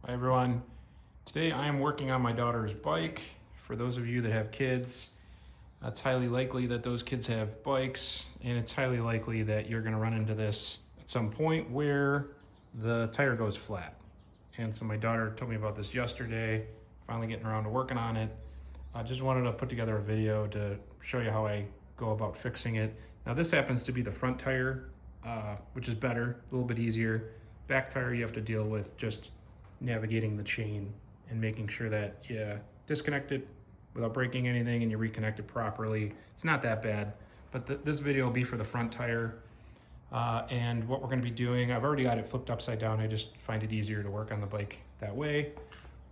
Hi everyone. Today I am working on my daughter's bike. For those of you that have kids, it's highly likely that those kids have bikes, and it's highly likely that you're going to run into this at some point where the tire goes flat. And so my daughter told me about this yesterday, finally getting around to working on it. I just wanted to put together a video to show you how I go about fixing it. Now this happens to be the front tire, which is better, a little bit easier. Back tire you have to deal with just navigating the chain and making sure that you disconnect it without breaking anything and you reconnect it properly. It's not that bad, but this video will be for the front tire. And what we're going to be doing, I've already got it flipped upside down. I just find it easier to work on the bike that way.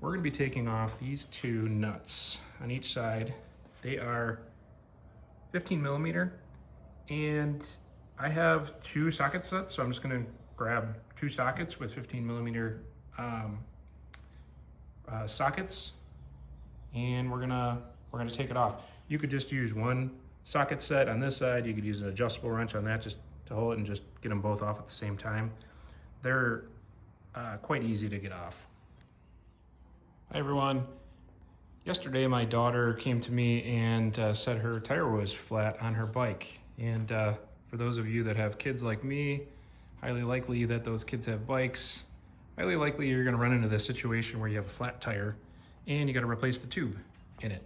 We're going to be taking off these two nuts on each side. They are 15 millimeter, and I have two socket sets, so I'm just going to grab two sockets with 15 millimeter sockets, and we're gonna take it off. You could just use one socket set on this side. You could use an adjustable wrench on that just to hold it and just get them both off at the same time. They're quite easy to get off. Hi everyone. Yesterday my daughter came to me and said her tire was flat on her bike. And for those of you that have kids like me, highly likely that those kids have bikes. Highly likely you're going to run into this situation where you have a flat tire and you got to replace the tube in it.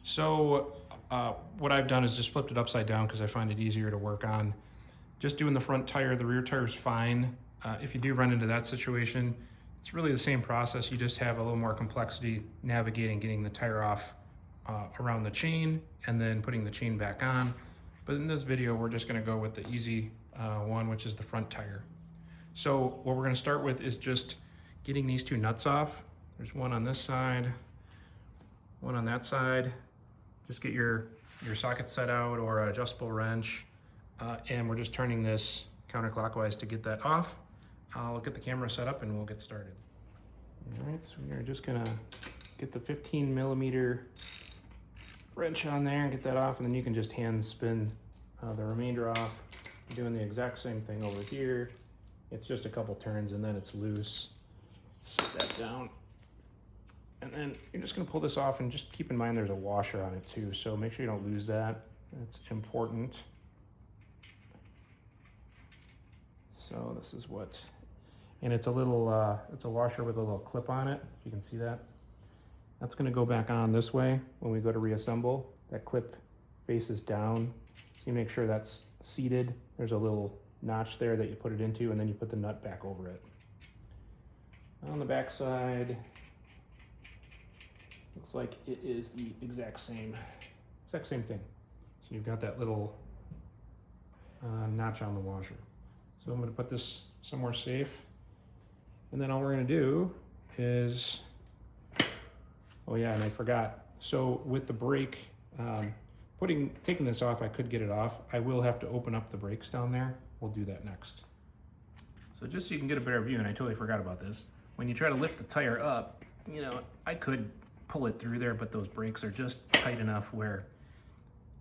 So what I've done is just flipped it upside down because I find it easier to work on. Just doing the front tire, the rear tire is fine. If you do run into that situation, it's really the same process. You just have a little more complexity navigating, getting the tire off around the chain and then putting the chain back on. But in this video, we're just going to go with the easy one, which is the front tire. So what we're going to start with is just getting these two nuts off. There's one on this side, one on that side. Just get your socket set out or an adjustable wrench, and we're just turning this counterclockwise to get that off. I'll get the camera set up and we'll get started. All right, so we are just gonna get the 15 millimeter wrench on there and get that off, and then you can just hand spin the remainder off. You're doing the exact same thing over here. It's just a couple turns and then it's loose. Set that down. And then you're just gonna pull this off, and just keep in mind there's a washer on it too, so make sure you don't lose that. It's important. So this is what, and it's a little, it's a washer with a little clip on it, if you can see that. That's gonna go back on this way when we go to reassemble. That clip faces down, so you make sure that's seated. There's a little notch there that you put it into, and then you put the nut back over it. On the back side, looks like it is the exact same thing. So you've got that little notch on the washer. So I'm going to put this somewhere safe, and then all we're going to do is, oh yeah, and I forgot. So with the brake, taking this off, I could get it off. I will have to open up the brakes down there. We'll do that next. So just so you can get a better view, and I totally forgot about this, when you try to lift the tire up, you know, I could pull it through there, but those brakes are just tight enough where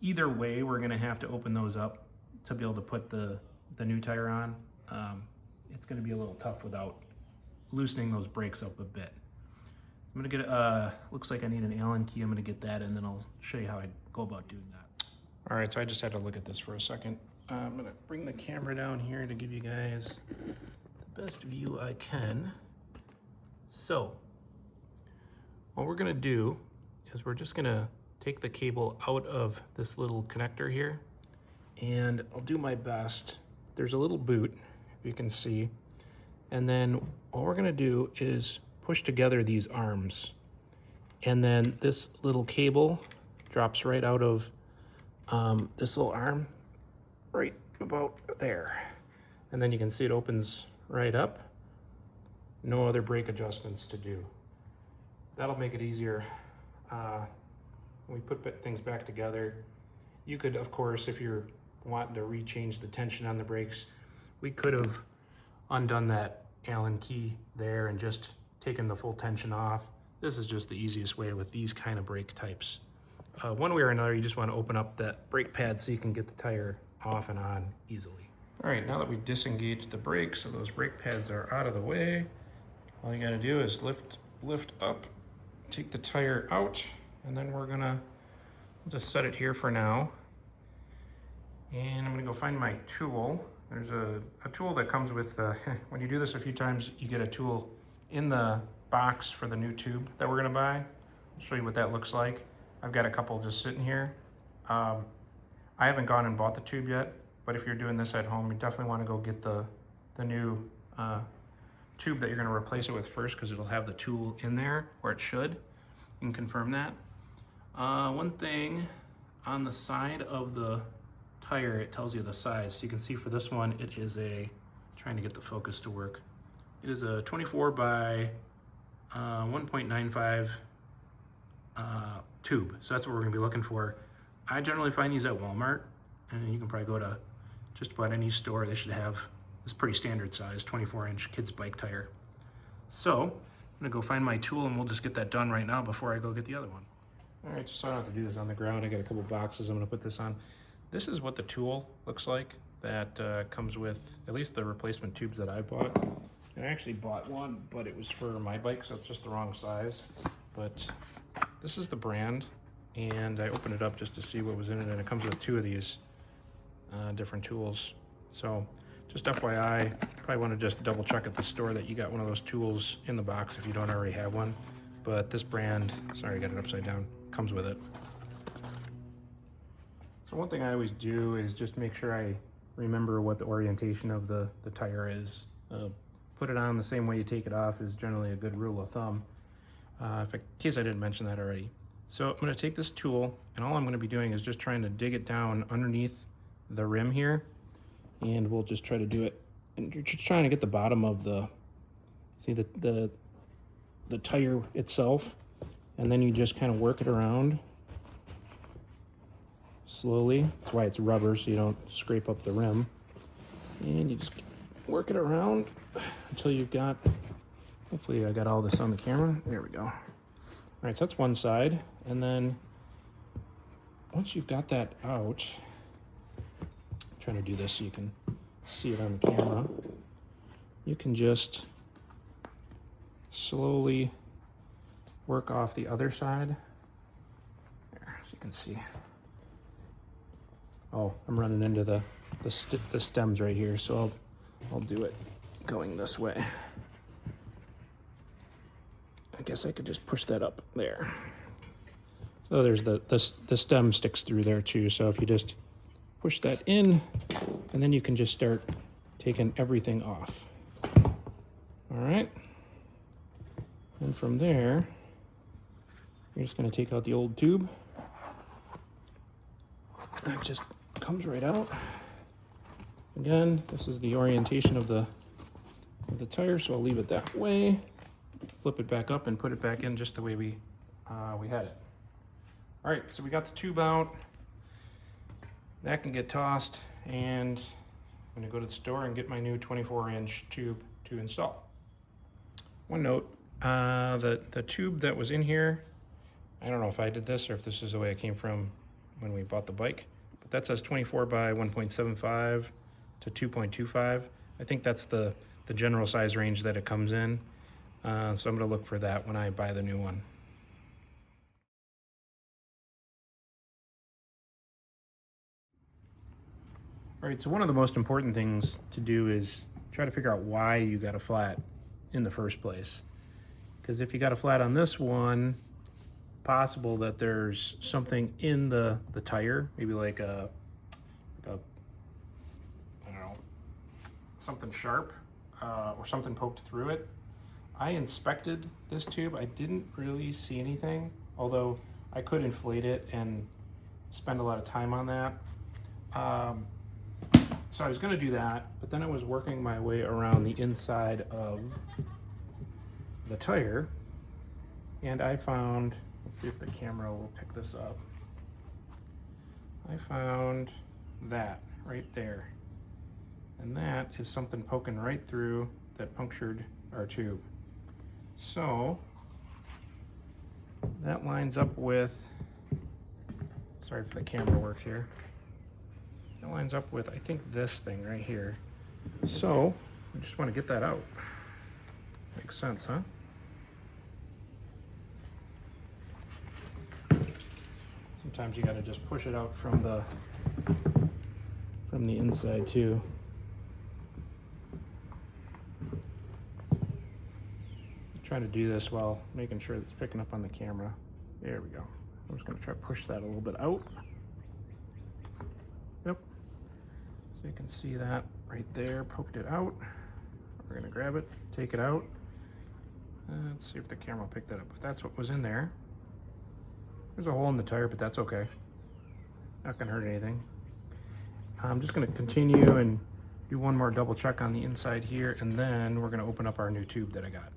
either way, we're gonna have to open those up to be able to put the new tire on. It's gonna be a little tough without loosening those brakes up a bit. I'm gonna get, looks like I need an Allen key. I'm gonna get that, and then I'll show you how I go about doing that. All right, so I just had to look at this for a second. I'm gonna bring the camera down here to give you guys the best view I can. So, what we're gonna do is we're just gonna take the cable out of this little connector here, and I'll do my best. There's a little boot, if you can see, and then all we're gonna do is push together these arms, and then this little cable drops right out of this little arm, right about there. And then you can see it opens right up. No other brake adjustments to do. That'll make it easier when we put things back together. You could, of course, if you're wanting to rechange the tension on the brakes, we could have undone that Allen key there and just taken the full tension off. This is just the easiest way with these kind of brake types. One way or another, you just want to open up that brake pad so you can get the tire off and on easily. All right, now that we've disengaged the brakes so those brake pads are out of the way, all you gotta do is lift up, take the tire out, and then we're gonna just set it here for now. And I'm gonna go find my tool. There's a tool that comes with, when you do this a few times, you get a tool in the box for the new tube that we're gonna buy. I'll show you what that looks like. I've got a couple just sitting here. I haven't gone and bought the tube yet, but if you're doing this at home, you definitely wanna go get the new tube that you're gonna replace it with first, because it'll have the tool in there where it should. You can confirm that. One thing on the side of the tire, it tells you the size. So you can see for this one, it is trying to get the focus to work. It is a 24 by 1.95 tube. So that's what we're gonna be looking for. I generally find these at Walmart, and you can probably go to just about any store. They should have this pretty standard size, 24-inch kids bike tire. So I'm gonna go find my tool and we'll just get that done right now before I go get the other one. All right, just so I don't have to do this on the ground, I got a couple boxes I'm gonna put this on. This is what the tool looks like that comes with at least the replacement tubes that I bought. And I actually bought one, but it was for my bike, so it's just the wrong size. But this is the brand, and I opened it up just to see what was in it, and it comes with two of these different tools. So just FYI, probably want to just double check at the store that you got one of those tools in the box if you don't already have one. But this brand, sorry, I got it upside down, comes with it. So one thing I always do is just make sure I remember what the orientation of the tire is. Put it on the same way you take it off is generally a good rule of thumb, in case I didn't mention that already. So I'm gonna take this tool, and all I'm gonna be doing is just trying to dig it down underneath the rim here, and we'll just try to do it. And you're just trying to get the bottom of see the tire itself, and then you just kind of work it around slowly. That's why it's rubber, so you don't scrape up the rim. And you just work it around until you've got, hopefully I got all this on the camera. There we go. All right, so that's one side. And then once you've got that out, I'm trying to do this so you can see it on the camera. You can just slowly work off the other side. There, so you can see. Oh, I'm running into the stems right here, so I'll do it going this way. I guess I could just push that up there. So there's the stem sticks through there too, so if you just push that in, and then you can just start taking everything off. All right. And from there, you're just gonna take out the old tube. That just comes right out. Again, this is the orientation of the tire, so I'll leave it that way. Flip it back up and put it back in just the way we had it. All right, so we got the tube out. That can get tossed, and I'm gonna go to the store and get my new 24-inch tube to install. One note, the tube that was in here, I don't know if I did this or if this is the way it came from when we bought the bike, but that says 24 by 1.75 to 2.25. I think that's the general size range that it comes in. So I'm gonna look for that when I buy the new one. All right, so one of the most important things to do is try to figure out why you got a flat in the first place. Because if you got a flat on this one, possible that there's something in the tire, maybe like a I don't know, something sharp or something poked through it. I inspected this tube. I didn't really see anything, although I could inflate it and spend a lot of time on that. So I was gonna do that, but then I was working my way around the inside of the tire, and I found, let's see if the camera will pick this up. I found that right there. And that is something poking right through that punctured our tube. So that lines up with, sorry if the camera works here. That lines up with, I think, this thing right here. So I just want to get that out. Makes sense, huh? Sometimes you gotta just push it out from the inside too. Trying to do this while making sure it's picking up on the camera. There we go. I'm just gonna try to push that a little bit out. Yep. So you can see that right there, poked it out. We're gonna grab it, take it out. Let's see if the camera will pick that up, but that's what was in there. There's a hole in the tire, but that's okay. Not gonna hurt anything. I'm just gonna continue and do one more double check on the inside here, and then we're gonna open up our new tube that I got.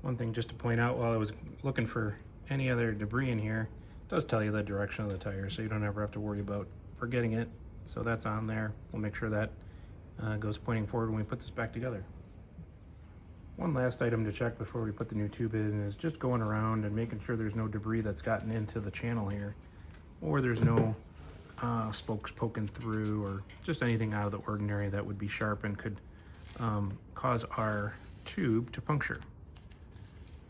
One thing just to point out while I was looking for any other debris in here, it does tell you the direction of the tire, so you don't ever have to worry about forgetting it. So that's on there. We'll make sure that goes pointing forward when we put this back together. One last item to check before we put the new tube in is just going around and making sure there's no debris that's gotten into the channel here, or there's no spokes poking through, or just anything out of the ordinary that would be sharp and could cause our tube to puncture.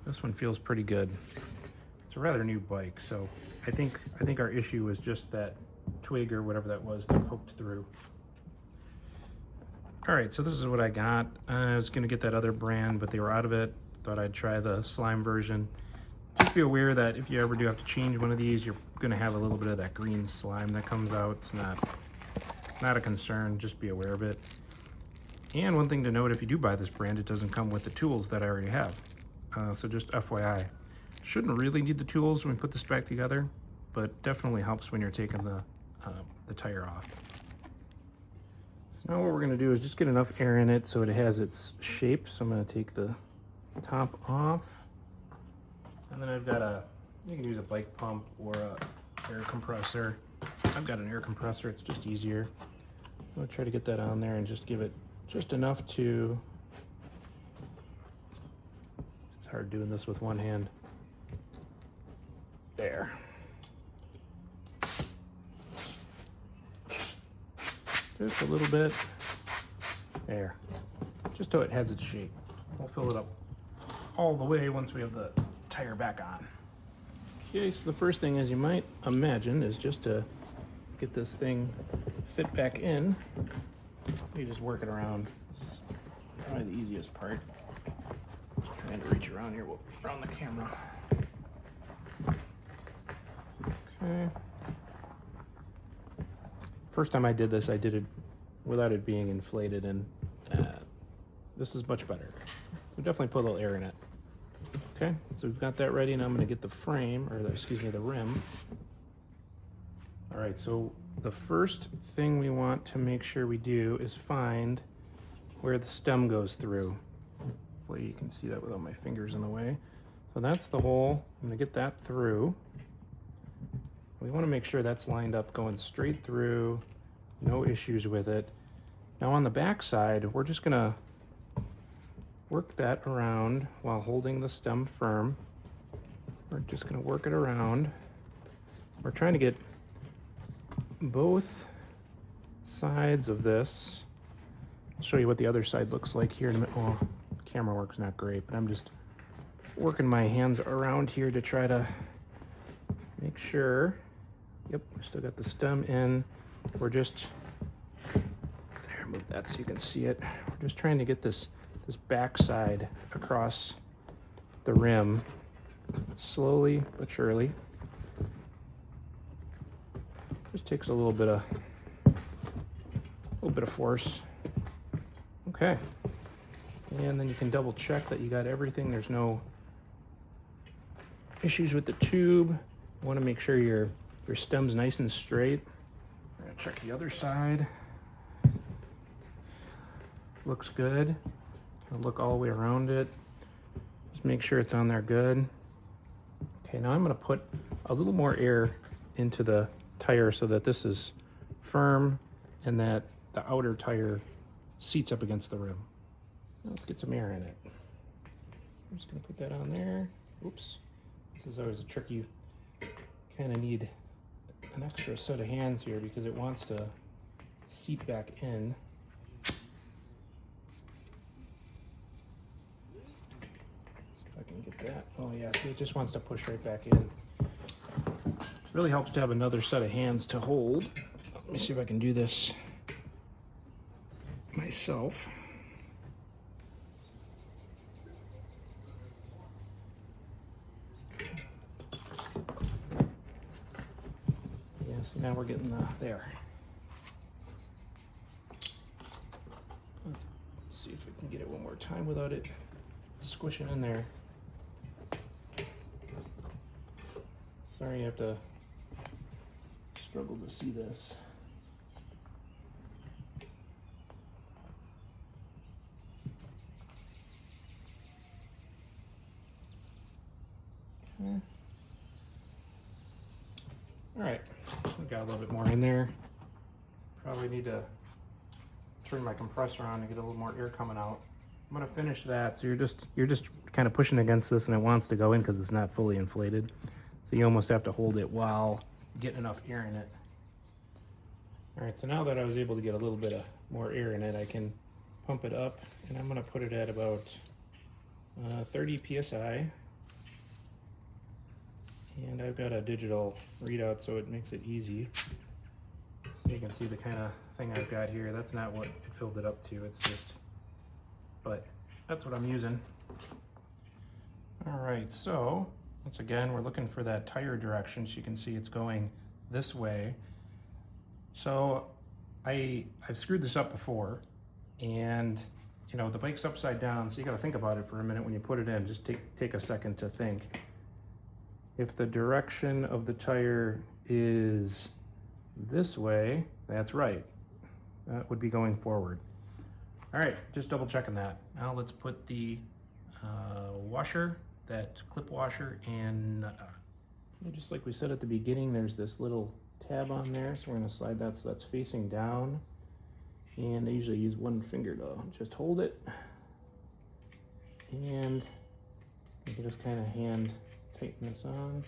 This one feels pretty good. It's a rather new bike, so I think our issue was just that twig or whatever that was that poked through. All right, so this is what I got. I was gonna get that other brand, but they were out of it. Thought I'd try the slime version. Just be aware that if you ever do have to change one of these, you're gonna have a little bit of that green slime that comes out. It's not a concern, just be aware of it. And one thing to note, if you do buy this brand, it doesn't come with the tools that I already have. So just FYI. Shouldn't really need the tools when we put this back together, but definitely helps when you're taking the tire off. So now what we're gonna do is just get enough air in it so it has its shape. So I'm gonna take the top off, and then I've got you can use a bike pump or a air compressor. I've got an air compressor, it's just easier. I'm gonna try to get that on there and just give it just enough to, it's hard doing this with one hand. There. Just a little bit. There. Just so it has its shape. We'll fill it up all the way once we have the tire back on. Okay, so the first thing, as you might imagine, is just to get this thing fit back in. You just work it around. It's probably the easiest part. Just trying to reach around here around the camera. Okay. First time I did this, I did it without it being inflated, and this is much better. So definitely put a little air in it. Okay, so we've got that ready, and I'm going to get the frame, or the rim. All right, so the first thing we want to make sure we do is find where the stem goes through. Hopefully you can see that without my fingers in the way. So that's the hole. I'm going to get that through. We want to make sure that's lined up going straight through, no issues with it. Now on the back side, we're just going to work that around while holding the stem firm. We're just going to work it around. We're trying to get both sides of this. I'll show you what the other side looks like here in a minute. Well, the camera work's not great, but I'm just working my hands around here to try to make sure. Yep, we still got the stem in. We're just, there, move that so you can see it. We're just trying to get this back side across the rim, slowly but surely. Just takes a little bit of force. Okay, and then you can double check that you got everything. There's no issues with the tube. You want to make sure your stem's nice and straight. We're gonna check the other side. Looks good. Gonna look all the way around it. Just make sure it's on there good. Okay, now I'm gonna put a little more air into the tire so that this is firm and that the outer tire seats up against the rim. Let's get some air in it. I'm just gonna put that on there. Oops. This is always a tricky, kind of need an extra set of hands here because it wants to seat back in. can get that. Oh yeah, see, it just wants to push right back in. Really helps to have another set of hands to hold. Let me see if I can do this myself. Yeah, so now we're getting there. Let's see if we can get it one more time without it squishing in there. Sorry you have to struggle to see this. Okay. All right, we got a little bit more in there. Probably need to turn my compressor on to get a little more air coming out. I'm gonna finish that. So you're just kind of pushing against this, and it wants to go in because it's not fully inflated. So you almost have to hold it while getting enough air in it. All right, so now that I was able to get a little bit of more air in it, I can pump it up, and I'm gonna put it at about 30 PSI. And I've got a digital readout, so it makes it easy. So you can see the kind of thing I've got here. That's not what it filled it up to, it's just, but that's what I'm using. All right, so once again, we're looking for that tire direction. So you can see it's going this way. So I've screwed this up before, and you know, the bike's upside down, so you gotta think about it for a minute when you put it in. Just take a second to think. If the direction of the tire is this way, that's right. That would be going forward. All right, just double checking that. Now let's put the washer, that clip washer, and nut on. And just like we said at the beginning, there's this little tab on there, so we're gonna slide that so that's facing down. And I usually use one finger to just hold it. And you can just kind of hand tighten this on.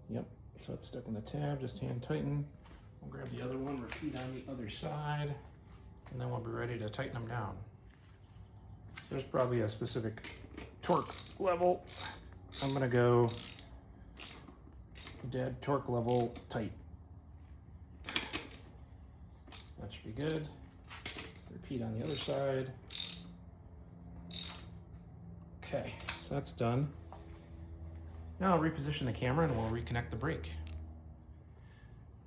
Yep, so it's stuck in the tab, just hand tighten. We'll grab the other one, repeat on the other side, and then we'll be ready to tighten them down. There's probably a specific torque level. I'm gonna go dead torque level tight. That should be good. Repeat on the other side. Okay, so that's done. Now I'll reposition the camera and we'll reconnect the brake.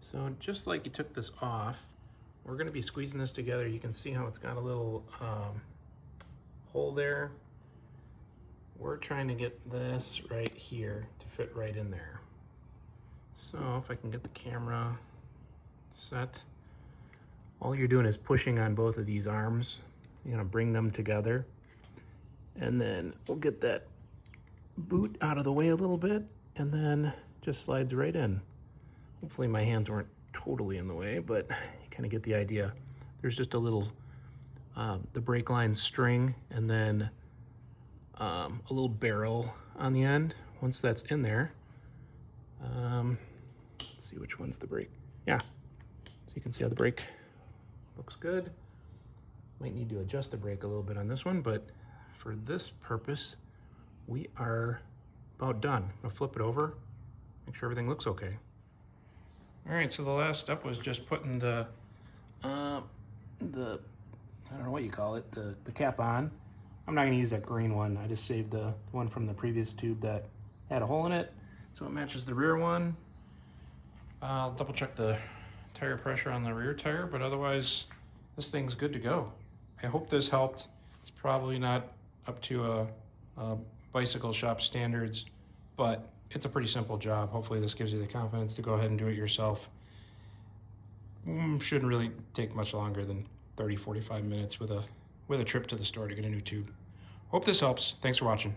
So just like you took this off, we're gonna be squeezing this together. You can see how it's got a little hole there. We're trying to get this right here to fit right in there. So if I can get the camera set, all you're doing is pushing on both of these arms. You're gonna bring them together, and then we'll get that boot out of the way a little bit, and then just slides right in. Hopefully my hands weren't totally in the way, but you kind of get the idea. There's just a little, the brake line string, and then a little barrel on the end. Once that's in there, let's see which one's the brake. Yeah, so you can see how the brake looks good. Might need to adjust the brake a little bit on this one, but for this purpose, we are about done. I'm gonna flip it over, make sure everything looks okay. All right, so the last step was just putting the I don't know what you call it, the cap on. I'm not gonna use that green one. I just saved the one from the previous tube that had a hole in it, so it matches the rear one. I'll double check the tire pressure on the rear tire, but otherwise this thing's good to go. I hope this helped. It's probably not up to a bicycle shop standards, but it's a pretty simple job. Hopefully this gives you the confidence to go ahead and do it yourself. Shouldn't really take much longer than 30-45 minutes with a trip to the store to get a new tube. Hope this helps. Thanks for watching.